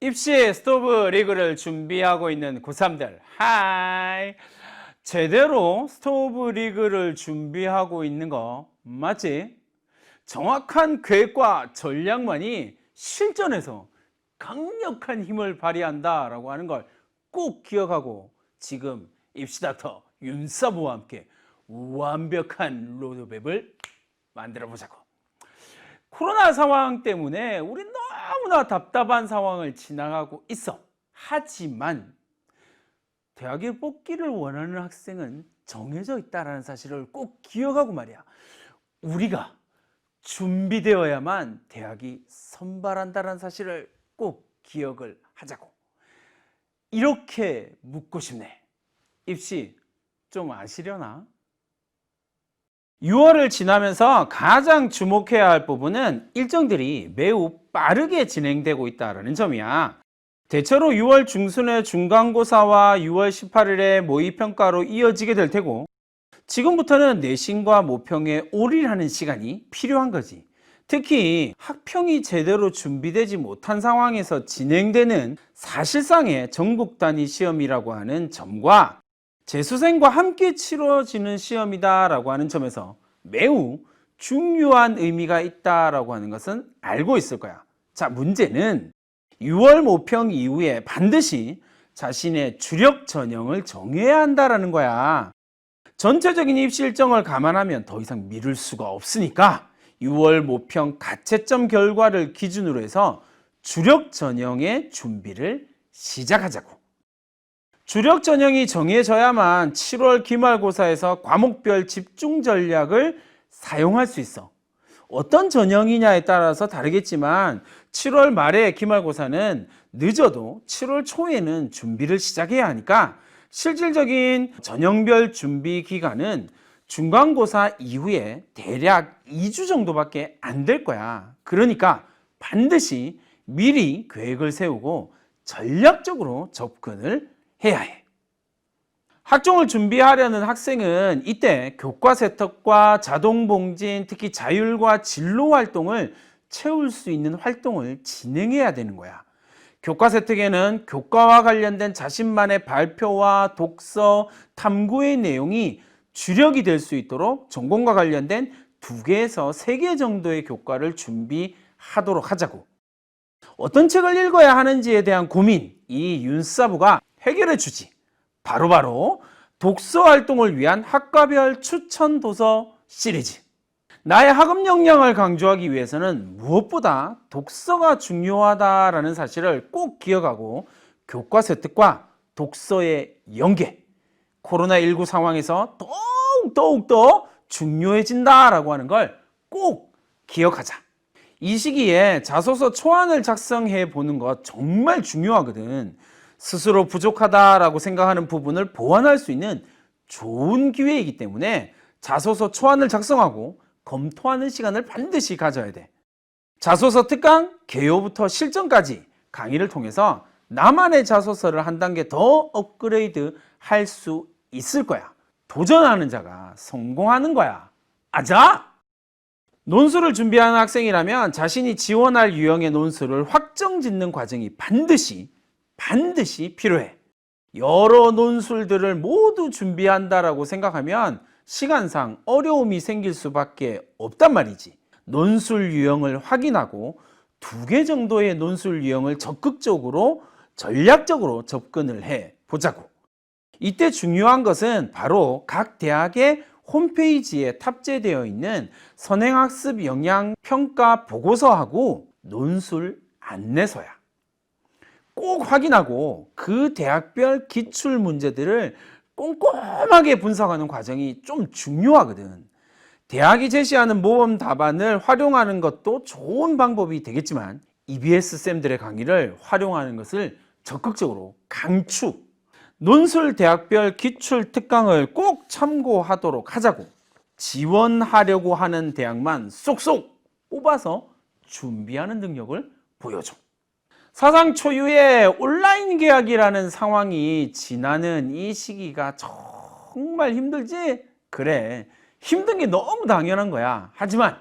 입시 스토브 리그를 준비하고 있는 고3들, 하이! 제대로 스토브 리그를 준비하고 있는 거 맞지? 정확한 계획과 전략만이 실전에서 강력한 힘을 발휘한다라고 하는 걸 꼭 기억하고 지금 입시닥터 윤사부와 함께 완벽한 로드맵을 만들어 보자고. 코로나 상황 때문에 우린 너무나 답답한 상황을 지나가고 있어. 하지만 대학에 뽑기를 원하는 학생은 정해져 있다는 사실을 꼭 기억하고 말이야. 우리가 준비되어야만 대학이 선발한다는 사실을 꼭 기억을 하자고. 이렇게 묻고 싶네. 입시 좀 아시려나? 6월을 지나면서 가장 주목해야 할 부분은 일정들이 매우 빠르게 진행되고 있다는 점이야. 대체로 6월 중순에 중간고사와 6월 18일에 모의평가로 이어지게 될 테고, 지금부터는 내신과 모평에 올인하는 시간이 필요한 거지. 특히 학평이 제대로 준비되지 못한 상황에서 진행되는 사실상의 전국 단위 시험이라고 하는 점과 재수생과 함께 치러지는 시험이다라고 하는 점에서 매우 중요한 의미가 있다라고 하는 것은 알고 있을 거야. 자, 문제는 6월 모평 이후에 반드시 자신의 주력 전형을 정해야 한다라는 거야. 전체적인 입시 일정을 감안하면 더 이상 미룰 수가 없으니까 6월 모평 가채점 결과를 기준으로 해서 주력 전형의 준비를 시작하자고. 주력 전형이 정해져야만 7월 기말고사에서 과목별 집중 전략을 사용할 수 있어. 어떤 전형이냐에 따라서 다르겠지만 7월 말에 기말고사는 늦어도 7월 초에는 준비를 시작해야 하니까 실질적인 전형별 준비 기간은 중간고사 이후에 대략 2주 정도밖에 안 될 거야. 그러니까 반드시 미리 계획을 세우고 전략적으로 접근을 해야 해. 학종을 준비하려는 학생은 이때 교과 세특과 자동 봉진, 특히 자율과 진로 활동을 채울 수 있는 활동을 진행해야 되는 거야. 교과 세특에는 교과와 관련된 자신만의 발표와 독서, 탐구의 내용이 주력이 될 수 있도록 전공과 관련된 2개에서 3개 정도의 교과를 준비하도록 하자고. 어떤 책을 읽어야 하는지에 대한 고민, 이 윤사부가 해결해 주지. 바로 독서 활동을 위한 학과별 추천 도서 시리즈. 나의 학업 역량을 강조하기 위해서는 무엇보다 독서가 중요하다라는 사실을 꼭 기억하고 교과 세특과 독서의 연계, 코로나19 상황에서 더욱더 중요해진다라고 하는 걸 꼭 기억하자. 이 시기에 자소서 초안을 작성해 보는 것 정말 중요하거든. 스스로 부족하다라고 생각하는 부분을 보완할 수 있는 좋은 기회이기 때문에 자소서 초안을 작성하고 검토하는 시간을 반드시 가져야 돼. 자소서 특강, 개요부터 실전까지 강의를 통해서 나만의 자소서를 한 단계 더 업그레이드 할 수 있을 거야. 도전하는 자가 성공하는 거야. 아자! 논술을 준비하는 학생이라면 자신이 지원할 유형의 논술을 확정짓는 과정이 반드시 필요해. 여러 논술들을 모두 준비한다라고 생각하면 시간상 어려움이 생길 수밖에 없단 말이지. 논술 유형을 확인하고 2개 정도의 논술 유형을 적극적으로 전략적으로 접근을 해 보자고. 이때 중요한 것은 바로 각 대학의 홈페이지에 탑재되어 있는 선행학습 영향평가 보고서하고 논술 안내서야. 꼭 확인하고 그 대학별 기출 문제들을 꼼꼼하게 분석하는 과정이 좀 중요하거든. 대학이 제시하는 모범 답안을 활용하는 것도 좋은 방법이 되겠지만 EBS 쌤들의 강의를 활용하는 것을 적극적으로 강추. 논술 대학별 기출 특강을 꼭 참고하도록 하자고. 지원하려고 하는 대학만 쏙쏙 뽑아서 준비하는 능력을 보여줘. 사상 초유의 온라인 계약이라는 상황이 지나는 이 시기가 정말 힘들지? 그래, 힘든 게 너무 당연한 거야. 하지만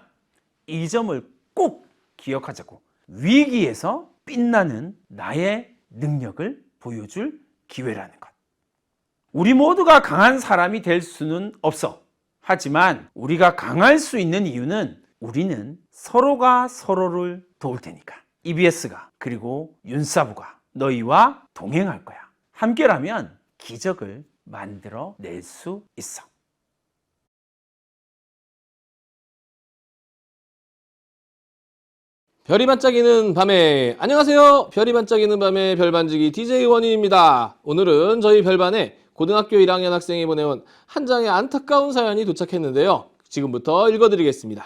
이 점을 꼭 기억하자고. 위기에서 빛나는 나의 능력을 보여줄 기회라는 것. 우리 모두가 강한 사람이 될 수는 없어. 하지만 우리가 강할 수 있는 이유는 우리는 서로가 서로를 도울 테니까. EBS가 그리고 윤사부가 너희와 동행할 거야. 함께라면 기적을 만들어 낼 수 있어. 별이 반짝이는 밤에, 안녕하세요. 별이 반짝이는 밤에 별반지기 DJ 원희입니다. 오늘은 저희 별반에 고등학교 1학년 학생이 보내온 한 장의 안타까운 사연이 도착했는데요. 지금부터 읽어드리겠습니다.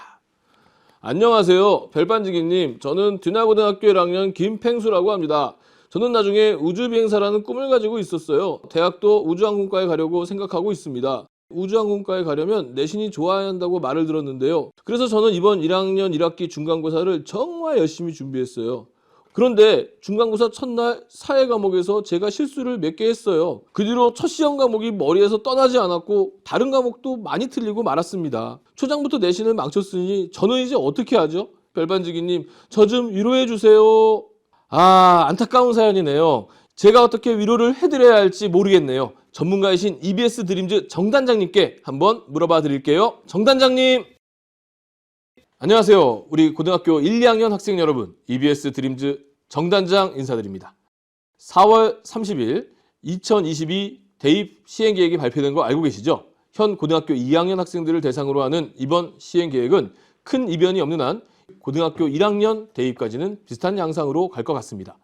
안녕하세요. 별반지기님. 저는 듀나고등학교 1학년 김팽수라고 합니다. 저는 나중에 우주비행사라는 꿈을 가지고 있었어요. 대학도 우주항공과에 가려고 생각하고 있습니다. 우주항공과에 가려면 내신이 좋아야 한다고 말을 들었는데요. 그래서 저는 이번 1학년 1학기 중간고사를 정말 열심히 준비했어요. 그런데 중간고사 첫날 사회 과목에서 제가 실수를 몇 개 했어요. 그 뒤로 첫 시험 과목이 머리에서 떠나지 않았고 다른 과목도 많이 틀리고 말았습니다. 초장부터 내신을 망쳤으니 저는 이제 어떻게 하죠? 별반지기님, 저 좀 위로해 주세요. 안타까운 사연이네요. 제가 어떻게 위로를 해드려야 할지 모르겠네요. 전문가이신 EBS 드림즈 정단장님께 한번 물어봐 드릴게요. 정단장님! 안녕하세요. 우리 고등학교 1, 2학년 학생 여러분, EBS 드림즈 정단장 인사드립니다. 4월 30일 2022 대입 시행계획이 발표된 거 알고 계시죠? 현 고등학교 2학년 학생들을 대상으로 하는 이번 시행계획은 큰 이변이 없는 한 고등학교 1학년 대입까지는 비슷한 양상으로 갈 것 같습니다.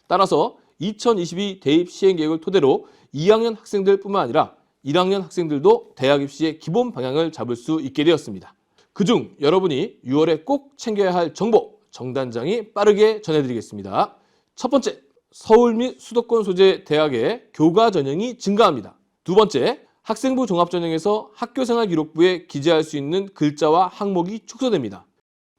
따라서 2022 대입 시행계획을 토대로 2학년 학생들 뿐만 아니라 1학년 학생들도 대학 입시의 기본 방향을 잡을 수 있게 되었습니다. 그중 여러분이 6월에 꼭 챙겨야 할 정보, 정단장이 빠르게 전해드리겠습니다. 첫 번째, 서울 및 수도권 소재 대학의 교과 전형이 증가합니다. 두 번째, 학생부 종합전형에서 학교생활 기록부에 기재할 수 있는 글자와 항목이 축소됩니다.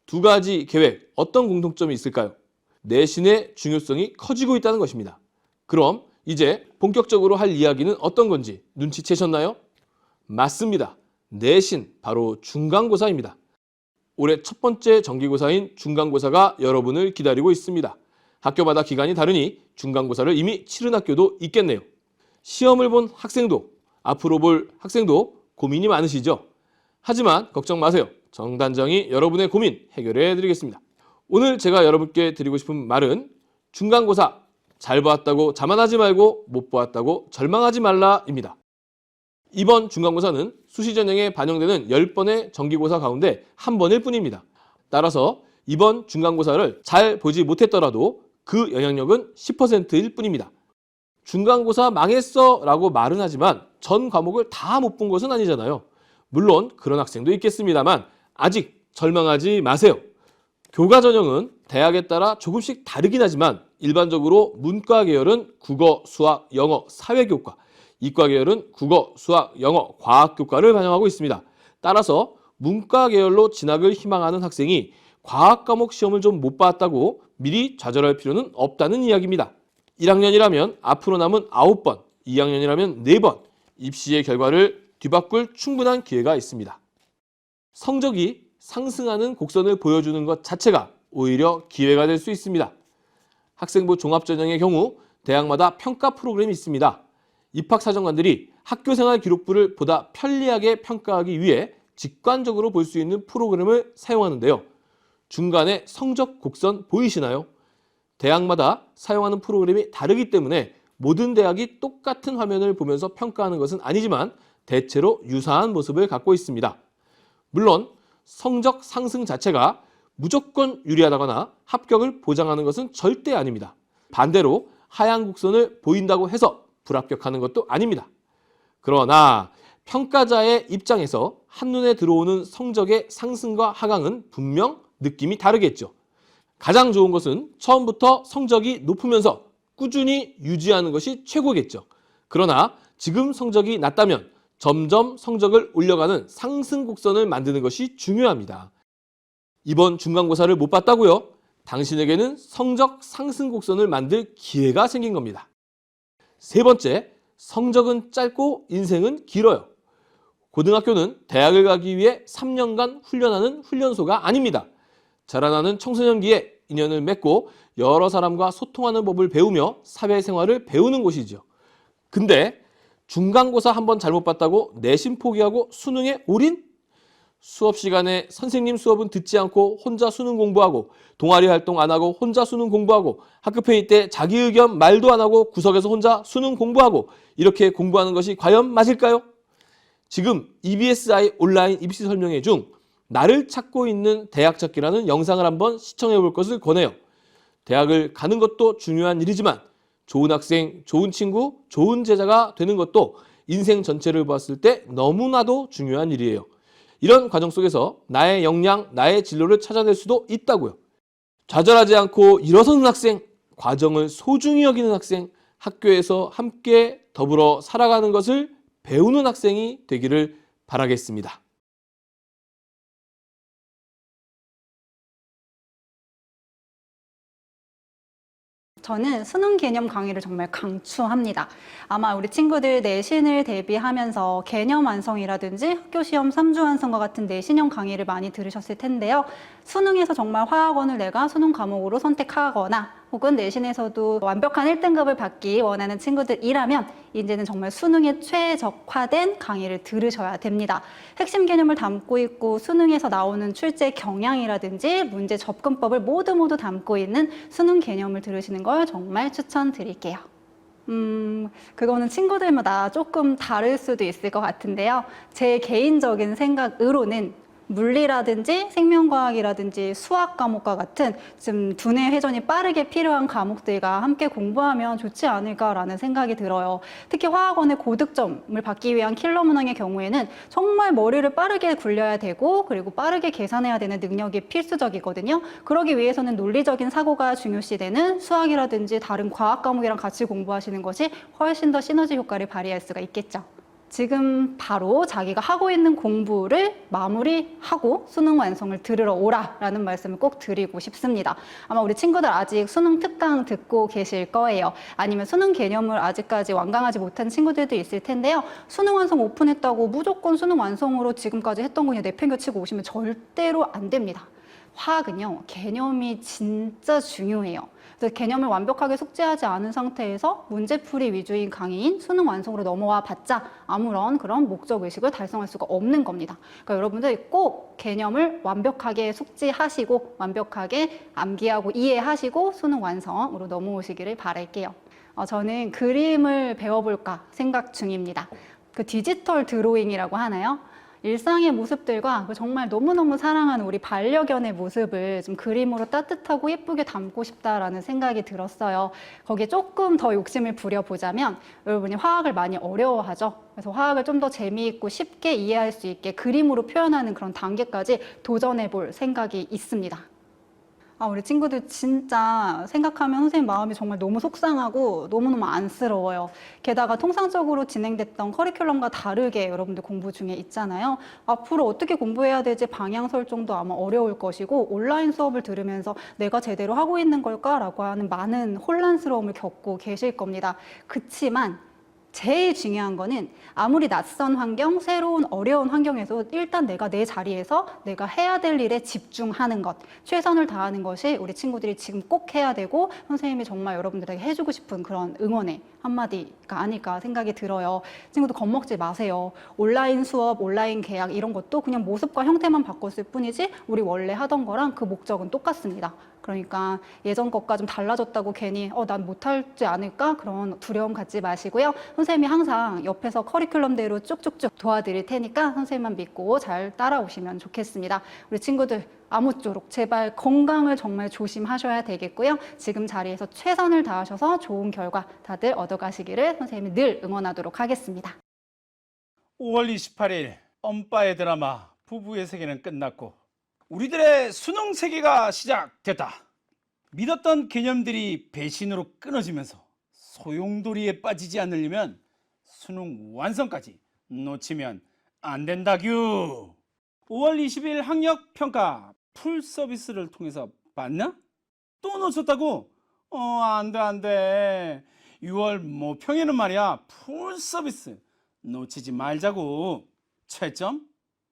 두 가지 계획, 어떤 공통점이 있을까요? 내신의 중요성이 커지고 있다는 것입니다. 그럼 이제 본격적으로 할 이야기는 어떤 건지 눈치채셨나요? 맞습니다. 내신, 바로 중간고사입니다. 올해 첫 번째 정기고사인 중간고사가 여러분을 기다리고 있습니다. 학교마다 기간이 다르니 중간고사를 이미 치른 학교도 있겠네요. 시험을 본 학생도, 앞으로 볼 학생도 고민이 많으시죠? 하지만 걱정 마세요. 정단장이 여러분의 고민 해결해 드리겠습니다. 오늘 제가 여러분께 드리고 싶은 말은 중간고사 잘 보았다고 자만하지 말고 못 보았다고 절망하지 말라입니다. 이번 중간고사는 수시 전형에 반영되는 10번의 정기고사 가운데 한 번일 뿐입니다. 따라서 이번 중간고사를 잘 보지 못했더라도 그 영향력은 10%일 뿐입니다. 중간고사 망했어 라고 말은 하지만 전 과목을 다 못 본 것은 아니잖아요. 물론 그런 학생도 있겠습니다만 아직 절망하지 마세요. 교과 전형은 대학에 따라 조금씩 다르긴 하지만 일반적으로 문과 계열은 국어, 수학, 영어, 사회교과, 이과 계열은 국어, 수학, 영어, 과학교과를 반영하고 있습니다. 따라서 문과 계열로 진학을 희망하는 학생이 과학 과목 시험을 좀 못 봤다고 미리 좌절할 필요는 없다는 이야기입니다. 1학년이라면 앞으로 남은 9번, 2학년이라면 4번, 입시의 결과를 뒤바꿀 충분한 기회가 있습니다. 성적이 상승하는 곡선을 보여주는 것 자체가 오히려 기회가 될 수 있습니다. 학생부 종합전형의 경우 대학마다 평가 프로그램이 있습니다. 입학사정관들이 학교생활 기록부를 보다 편리하게 평가하기 위해 직관적으로 볼 수 있는 프로그램을 사용하는데요. 중간에 성적 곡선 보이시나요? 대학마다 사용하는 프로그램이 다르기 때문에 모든 대학이 똑같은 화면을 보면서 평가하는 것은 아니지만 대체로 유사한 모습을 갖고 있습니다. 물론 성적 상승 자체가 무조건 유리하다거나 합격을 보장하는 것은 절대 아닙니다. 반대로 하향 곡선을 보인다고 해서 불합격하는 것도 아닙니다. 그러나 평가자의 입장에서 한눈에 들어오는 성적의 상승과 하강은 분명 느낌이 다르겠죠. 가장 좋은 것은 처음부터 성적이 높으면서 꾸준히 유지하는 것이 최고겠죠. 그러나 지금 성적이 낮다면 점점 성적을 올려가는 상승 곡선을 만드는 것이 중요합니다. 이번 중간고사를 못 봤다고요? 당신에게는 성적 상승 곡선을 만들 기회가 생긴 겁니다. 세 번째, 성적은 짧고 인생은 길어요. 고등학교는 대학을 가기 위해 3년간 훈련하는 훈련소가 아닙니다. 자라나는 청소년기에 인연을 맺고 여러 사람과 소통하는 법을 배우며 사회생활을 배우는 곳이죠. 근데 중간고사 한번 잘못 봤다고 내신 포기하고 수능에 올인? 수업 시간에 선생님 수업은 듣지 않고 혼자 수능 공부하고 동아리 활동 안 하고 혼자 수능 공부하고 학급회의 때 자기 의견 말도 안 하고 구석에서 혼자 수능 공부하고 이렇게 공부하는 것이 과연 맞을까요? 지금 EBSI 온라인 입시 설명회 중 나를 찾고 있는 대학 찾기라는 영상을 한번 시청해 볼 것을 권해요. 대학을 가는 것도 중요한 일이지만 좋은 학생, 좋은 친구, 좋은 제자가 되는 것도 인생 전체를 봤을 때 너무나도 중요한 일이에요. 이런 과정 속에서 나의 역량, 나의 진로를 찾아낼 수도 있다고요. 좌절하지 않고 일어서는 학생, 과정을 소중히 여기는 학생, 학교에서 함께 더불어 살아가는 것을 배우는 학생이 되기를 바라겠습니다. 저는 수능 개념 강의를 정말 강추합니다. 아마 우리 친구들 내신을 대비하면서 개념 완성이라든지 학교 시험 3주 완성과 같은 내신형 강의를 많이 들으셨을 텐데요. 수능에서 정말 화학원을 내가 수능 과목으로 선택하거나 혹은 내신에서도 완벽한 1등급을 받기 원하는 친구들이라면 이제는 정말 수능에 최적화된 강의를 들으셔야 됩니다. 핵심 개념을 담고 있고 수능에서 나오는 출제 경향이라든지 문제 접근법을 모두 담고 있는 수능 개념을 들으시는 걸 정말 추천드릴게요. 그거는 친구들마다 조금 다를 수도 있을 것 같은데요. 제 개인적인 생각으로는 물리라든지 생명과학이라든지 수학 과목과 같은 좀 두뇌 회전이 빠르게 필요한 과목들과 함께 공부하면 좋지 않을까라는 생각이 들어요. 특히 화학원의 고득점을 받기 위한 킬러 문항의 경우에는 정말 머리를 빠르게 굴려야 되고 그리고 빠르게 계산해야 되는 능력이 필수적이거든요. 그러기 위해서는 논리적인 사고가 중요시되는 수학이라든지 다른 과학 과목이랑 같이 공부하시는 것이 훨씬 더 시너지 효과를 발휘할 수가 있겠죠. 지금 바로 자기가 하고 있는 공부를 마무리하고 수능 완성을 들으러 오라라는 말씀을 꼭 드리고 싶습니다. 아마 우리 친구들 아직 수능 특강 듣고 계실 거예요. 아니면 수능 개념을 아직까지 완강하지 못한 친구들도 있을 텐데요. 수능 완성 오픈했다고 무조건 수능 완성으로 지금까지 했던 거 그냥 내팽겨치고 오시면 절대로 안 됩니다. 화학은요, 개념이 진짜 중요해요. 그래서 개념을 완벽하게 숙지하지 않은 상태에서 문제풀이 위주인 강의인 수능 완성으로 넘어와 봤자 아무런 그런 목적의식을 달성할 수가 없는 겁니다. 그러니까 여러분들 꼭 개념을 완벽하게 숙지하시고 완벽하게 암기하고 이해하시고 수능 완성으로 넘어오시기를 바랄게요. 저는 그림을 배워볼까 생각 중입니다. 그 디지털 드로잉이라고 하나요? 일상의 모습들과 정말 너무너무 사랑하는 우리 반려견의 모습을 좀 그림으로 따뜻하고 예쁘게 담고 싶다라는 생각이 들었어요. 거기에 조금 더 욕심을 부려보자면 여러분이 화학을 많이 어려워하죠. 그래서 화학을 좀 더 재미있고 쉽게 이해할 수 있게 그림으로 표현하는 그런 단계까지 도전해 볼 생각이 있습니다. 우리 친구들 진짜 생각하면 선생님 마음이 정말 너무 속상하고 너무너무 안쓰러워요. 게다가 통상적으로 진행됐던 커리큘럼과 다르게 여러분들 공부 중에 있잖아요. 앞으로 어떻게 공부해야 될지 방향 설정도 아마 어려울 것이고 온라인 수업을 들으면서 내가 제대로 하고 있는 걸까라고 하는 많은 혼란스러움을 겪고 계실 겁니다. 그치만 제일 중요한 거는 아무리 낯선 환경, 새로운 어려운 환경에서 일단 내가 내 자리에서 내가 해야 될 일에 집중하는 것, 최선을 다하는 것이 우리 친구들이 지금 꼭 해야 되고 선생님이 정말 여러분들에게 해주고 싶은 그런 응원의 한마디가 아닐까 생각이 들어요. 친구들 겁먹지 마세요. 온라인 수업, 온라인 계약 이런 것도 그냥 모습과 형태만 바꿨을 뿐이지 우리 원래 하던 거랑 그 목적은 똑같습니다. 그러니까 예전 것과 좀 달라졌다고 괜히 난 못하지 않을까? 그런 두려움 갖지 마시고요. 선생님이 항상 옆에서 커리큘럼대로 쭉쭉쭉 도와드릴 테니까 선생님만 믿고 잘 따라오시면 좋겠습니다. 우리 친구들 아무쪼록 제발 건강을 정말 조심하셔야 되겠고요. 지금 자리에서 최선을 다하셔서 좋은 결과 다들 얻어가시기를 선생님이 늘 응원하도록 하겠습니다. 5월 28일 엄빠의 드라마 부부의 세계는 끝났고 우리들의 수능 세계가 시작됐다. 믿었던 개념들이 배신으로 끊어지면서 소용돌이에 빠지지 않으려면 수능 완성까지 놓치면 안 된다규. 5월 20일 학력평가 풀 서비스를 통해서 봤나? 또 놓쳤다고? 안 돼. 6월 모평에는 말이야 풀 서비스 놓치지 말자고. 채점,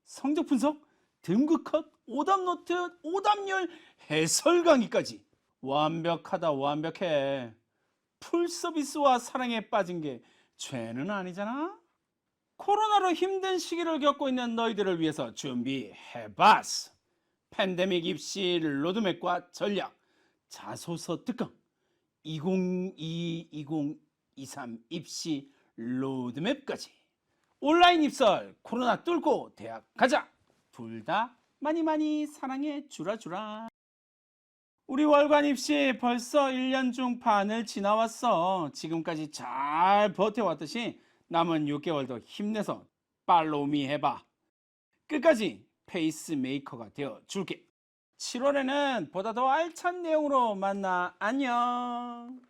성적 분석 등급 컷, 오답 노트, 오답률, 해설 강의까지. 완벽하다, 완벽해. 풀 서비스와 사랑에 빠진 게 죄는 아니잖아? 코로나로 힘든 시기를 겪고 있는 너희들을 위해서 준비해봤어. 팬데믹 입시 로드맵과 전략, 자소서 특강, 2022-2023 입시 로드맵까지. 온라인 입설, 코로나 뚫고 대학 가자. 둘 다 많이 많이 사랑해 주라. 우리 월관 입시 벌써 1년 중 반을 지나왔어. 지금까지 잘 버텨왔듯이 남은 6개월도 힘내서 팔로우미 해봐. 끝까지 페이스메이커가 되어 줄게. 7월에는 보다 더 알찬 내용으로 만나. 안녕.